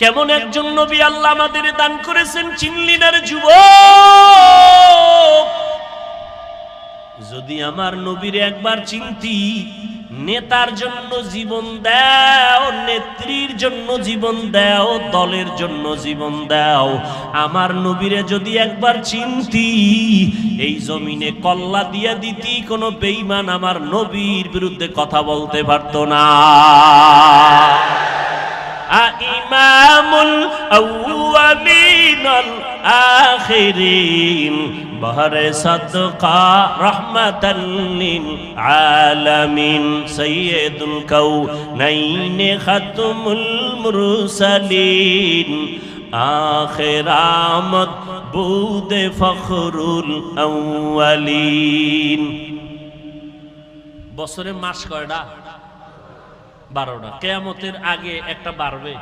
কেমন একজন নবী আল্লাহ আমাদের দান করেছেন চিনলি না রে যুবক? যদি আমার নবীর একবার চিনতি, নেতার জন্য জীবন দাও, নেত্রীর জন্য জীবন দাও, দলের জন্য জীবন দাও, আমার নবীরে যদি একবার চিনতি, এই জমিনে কল্লা দিয়া দিতি, কোনো বেঈমান আমার নবীর বিরুদ্ধে কথা বলতে পারতো না। ইমামুল আউয়ালিন আল আখিরিন বহরে সাদকা রহমাতাল লিল আলামিন সাইয়্যিদুল কাউনাইন খাতমুল মুরসালিন আখির আমদ বুদে ফখরুল আউয়ালিন। বছরে মাস কয়টা? 12টা। কিয়ামতের আগে একটা বাড়বে।